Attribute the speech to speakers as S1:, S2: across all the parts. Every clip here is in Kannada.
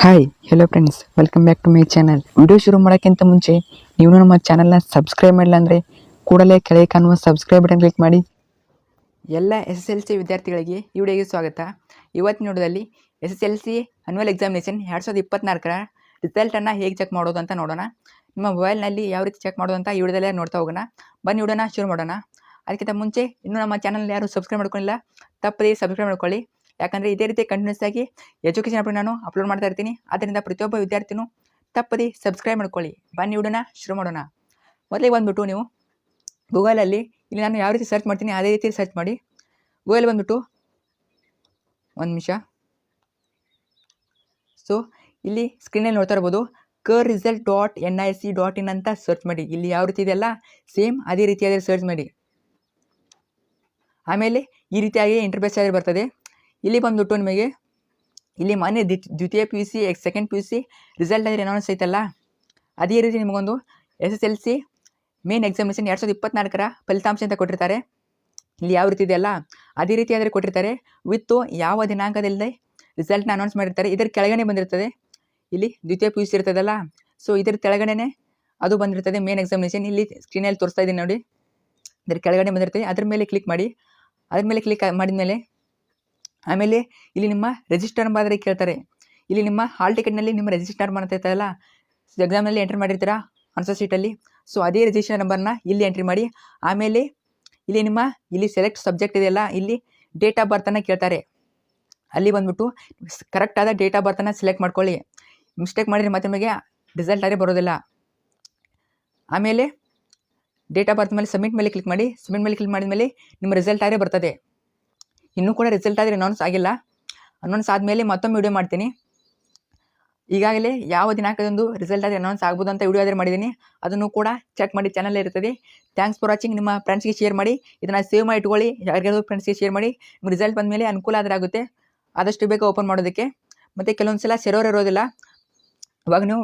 S1: Hi hello friends, welcome back to my channel. Video ಶುರು ಮಾಡೋಕ್ಕಿಂತ ಮುಂಚೆ ನೀವು ನಮ್ಮ ಚಾನಲ್ನ ಸಬ್ಸ್ಕ್ರೈಬ್ ಮಾಡಿಲ್ಲ ಅಂದರೆ ಕೂಡಲೇ ಕೆಳಗೆ ಕಾಣುವ ಸಬ್ಸ್ಕ್ರೈಬ್ ಬಟನ್ ಕ್ಲಿಕ್ ಮಾಡಿ. ಎಲ್ಲ SSLC ವಿದ್ಯಾರ್ಥಿಗಳಿಗೆ ಈ ವಿಡಿಯೋಗೆ ಸ್ವಾಗತ. ಇವತ್ತಿನ ವಿಡಿಯೋದಲ್ಲಿ SSLC ಅನ್ಯುವಲ್ ಎಕ್ಸಾಮಿನೇಷನ್ 2024ರ ರಿಸಲ್ಟನ್ನು ಹೇಗೆ ಚೆಕ್ ಮಾಡೋದು ಅಂತ ನೋಡೋಣ. ನಿಮ್ಮ ಮೊಬೈಲ್ನಲ್ಲಿ ಯಾವ ರೀತಿ ಚೆಕ್ ಮಾಡೋದು ಅಂತ ಈ ವಿಡಿಯೋದಲ್ಲೇ ನೋಡ್ತಾ ಹೋಗೋಣ. ಬನ್ನಿ ವಿಡಿಯೋನ ಶುರು ಮಾಡೋಣ. ಅದಕ್ಕಿಂತ ಮುಂಚೆ ಇನ್ನೂ ನಮ್ಮ ಚಾನಲ್ ಯಾರು ಸಬ್ಸ್ಕ್ರೈಬ್ ಮಾಡ್ಕೊಂಡಿಲ್ಲ, ತಪ್ಪದೇ ಸಬ್ಸ್ಕ್ರೈಬ್ ಮಾಡ್ಕೊಳ್ಳಿ. ಯಾಕಂದರೆ ಇದೇ ರೀತಿ ಕಂಟಿನ್ಯೂಸ್ ಆಗಿ ಎಜುಕೇಷನ್ ಅಪ್ಡೇಟ್ ನಾನು ಅಪ್ಲೋಡ್ ಮಾಡ್ತಾ ಇರ್ತೀನಿ. ಆದ್ದರಿಂದ ಪ್ರತಿಯೊಬ್ಬ ವಿದ್ಯಾರ್ಥಿನೂ ತಪ್ಪದೇ ಸಬ್ಸ್ಕ್ರೈಬ್ ಮಾಡ್ಕೊಳ್ಳಿ. ಬನ್ನಿ ವಿಡಿಯೋನ ಶುರು ಮಾಡೋಣ. ಮೊದಲಿಗೆ ಬಂದುಬಿಟ್ಟು ನೀವು ಗೂಗಲಲ್ಲಿ ಇಲ್ಲಿ ನಾನು ಯಾವ ರೀತಿ ಸರ್ಚ್ ಮಾಡ್ತೀನಿ ಅದೇ ರೀತಿ ಸರ್ಚ್ ಮಾಡಿ. ಗೂಗಲ್ ಬಂದುಬಿಟ್ಟು ಒಂದು ನಿಮಿಷ. ಸೊ ಇಲ್ಲಿ ಸ್ಕ್ರೀನಲ್ಲಿ ನೋಡ್ತಾ ಇರ್ಬೋದು KRResult.nic.in ಅಂತ ಸರ್ಚ್ ಮಾಡಿ. ಇಲ್ಲಿ ಯಾವ ರೀತಿ ಇದೆಯಲ್ಲ ಸೇಮ್ ಅದೇ ರೀತಿಯಾಗಿ ಸರ್ಚ್ ಮಾಡಿ. ಆಮೇಲೆ ಈ ರೀತಿಯಾಗಿ ಇಂಟರ್ಫೇಸ್ ಆಗಿ ಬರ್ತದೆ. ಇಲ್ಲಿ ಬಂದುಬಿಟ್ಟು ನಿಮಗೆ ಇಲ್ಲಿ ಮೊನ್ನೆ ದ್ವಿತೀಯ PUC ಸೆಕೆಂಡ್ PUC ರಿಸಲ್ಟ್ ಆದರೆ ಅನೌನ್ಸ್ ಐತಲ್ಲ, ಅದೇ ರೀತಿ ನಿಮಗೊಂದು SSLC ಮೇನ್ ಎಕ್ಸಾಮಿನೇಷನ್ 2024ರ ಫಲಿತಾಂಶ ಅಂತ ಕೊಟ್ಟಿರ್ತಾರೆ. ಇಲ್ಲಿ ಯಾವ ರೀತಿ ಇದೆಯಲ್ಲ ಅದೇ ರೀತಿ ಆದರೆ ಕೊಟ್ಟಿರ್ತಾರೆ. ವಿತ್ತು ಯಾವ ದಿನಾಂಕದಲ್ಲಿ ರಿಸಲ್ಟ್ನ ಅನೌನ್ಸ್ ಮಾಡಿರ್ತಾರೆ. ಇದರ ಕೆಳಗಡೆ ಬಂದಿರ್ತದೆ. ಇಲ್ಲಿ ದ್ವಿತೀಯ PUC ಇರ್ತದಲ್ಲ, ಸೊ ಇದರ ಕೆಳಗಡೆ ಅದು ಬಂದಿರ್ತದೆ ಮೇನ್ ಎಕ್ಸಾಮಿನೇಷನ್. ಇಲ್ಲಿ ಸ್ಕ್ರೀನಲ್ಲಿ ತೋರಿಸ್ತಾ ಇದ್ದೀನಿ ನೋಡಿ, ಇದರ ಕೆಳಗಡೆ ಬಂದಿರ್ತದೆ. ಅದ್ರ ಮೇಲೆ ಕ್ಲಿಕ್ ಮಾಡಿ. ಅದ್ರ ಮೇಲೆ ಕ್ಲಿಕ್ ಮಾಡಿದ್ಮೇಲೆ ಆಮೇಲೆ ಇಲ್ಲಿ ನಿಮ್ಮ ರಿಜಿಸ್ಟರ್ ನಂಬರ್ ಕೇಳ್ತಾರೆ. ಇಲ್ಲಿ ನಿಮ್ಮ ಹಾಲ್ ಟಿಕೆಟ್ನಲ್ಲಿ ನಿಮ್ಮ ರಿಜಿಸ್ಟರ್ ಮಾಡ್ತಾ ಇರ್ತದಲ್ಲ, ಎಕ್ಸಾಮ್ನಲ್ಲಿ ಎಂಟ್ರಿ ಮಾಡಿರ್ತೀರಾ ಆನ್ಸರ್ ಶೀಟಲ್ಲಿ, ಸೊ ಅದೇ ರಿಜಿಸ್ಟರ್ ನಂಬರ್ನ ಇಲ್ಲಿ ಎಂಟ್ರಿ ಮಾಡಿ. ಆಮೇಲೆ ಇಲ್ಲಿ ಸೆಲೆಕ್ಟ್ ಸಬ್ಜೆಕ್ಟ್ ಇದೆಯಲ್ಲ, ಇಲ್ಲಿ ಡೇಟ್ ಆಫ್ ಬರ್ತನ್ನು ಕೇಳ್ತಾರೆ. ಅಲ್ಲಿ ಬಂದ್ಬಿಟ್ಟು ಕರೆಕ್ಟಾದ ಡೇಟ್ ಆಫ್ ಬರ್ತನ್ನು ಸೆಲೆಕ್ಟ್ ಮಾಡ್ಕೊಳ್ಳಿ. ಮಿಸ್ಟೇಕ್ ಮಾಡಿದರೆ ಮತ್ತೆ ನಿಮಗೆ ರಿಸಲ್ಟ್ ಆದರೆ ಬರೋದಿಲ್ಲ. ಆಮೇಲೆ ಡೇಟ್ ಆಫ್ ಬರ್ತ್ ಮೇಲೆ ಸಬ್ಮಿಟ್ ಮೇಲೆ ಕ್ಲಿಕ್ ಮಾಡಿ. ಸಬ್ಮಿಟ್ ಮೇಲೆ ಕ್ಲಿಕ್ ಮಾಡಿದ ಮೇಲೆ ನಿಮ್ಮ ರಿಸಲ್ಟ್ ಆದರೆ ಬರ್ತದೆ. ಇನ್ನೂ ಕೂಡ ರಿಸಲ್ಟ್ ಆದರೆ ಅನೌನ್ಸ್ ಆಗಿಲ್ಲ. ಅನೌನ್ಸ್ ಆದಮೇಲೆ ಮತ್ತೊಮ್ಮೆ ವಿಡಿಯೋ ಮಾಡ್ತೀನಿ. ಈಗಾಗಲೇ ಯಾವ ದಿನಾಂಕದಂದು ರಿಸಲ್ಟ್ ಆದರೆ ಅನೌನ್ಸ್ ಆಗ್ಬೋದು ಅಂತ ವಿಡಿಯೋ ಆದರೆ ಮಾಡಿದ್ದೀನಿ, ಅದನ್ನು ಕೂಡ ಚೆಕ್ ಮಾಡಿ, ಚಾನಲ್ ಇರ್ತದೆ. Thanks for watching. ನಿಮ್ಮ ಫ್ರೆಂಡ್ಸ್ಗೆ ಶೇರ್ ಮಾಡಿ, ಇದನ್ನು ಸೇವ್ ಮಾಡಿ ಇಟ್ಕೊಳ್ಳಿ. ಯಾರಿಗಾದ್ರು ಫ್ರೆಂಡ್ಸ್ಗೆ ಶೇರ್ ಮಾಡಿ. ನಿಮ್ಮ ರಿಸಲ್ಟ್ ಬಂದ ಮೇಲೆ ಅನುಕೂಲ ಆದರೆ ಆಗುತ್ತೆ ಆದಷ್ಟು ಬೇಗ ಓಪನ್ ಮಾಡೋದಕ್ಕೆ. ಮತ್ತು ಕೆಲವೊಂದು ಸಲ ಸರ್ವರ್ ಇರೋದಿಲ್ಲ, ಇವಾಗ ನೀವು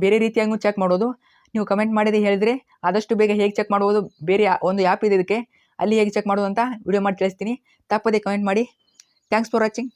S1: ಬೇರೆ ರೀತಿಯಾಗೂ ಚೆಕ್ ಮಾಡೋದು. ನೀವು ಕಮೆಂಟ್ ಮಾಡಿದೆ ಹೇಳಿದರೆ ಆದಷ್ಟು ಬೇಗ ಹೇಗೆ ಚೆಕ್ ಮಾಡ್ಬೋದು, ಬೇರೆ ಒಂದು ಆ್ಯಪ್ ಇದೆ ಇದಕ್ಕೆ, ಅಲ್ಲಿ ಹೇಗೆ ಚೆಕ್ ಮಾಡೋದು ಅಂತ ವಿಡಿಯೋ ಮಾಡಿ ತಿಳಿಸ್ತೀನಿ. ತಪ್ಪದೇ ಕಮೆಂಟ್ ಮಾಡಿ. Thanks for watching.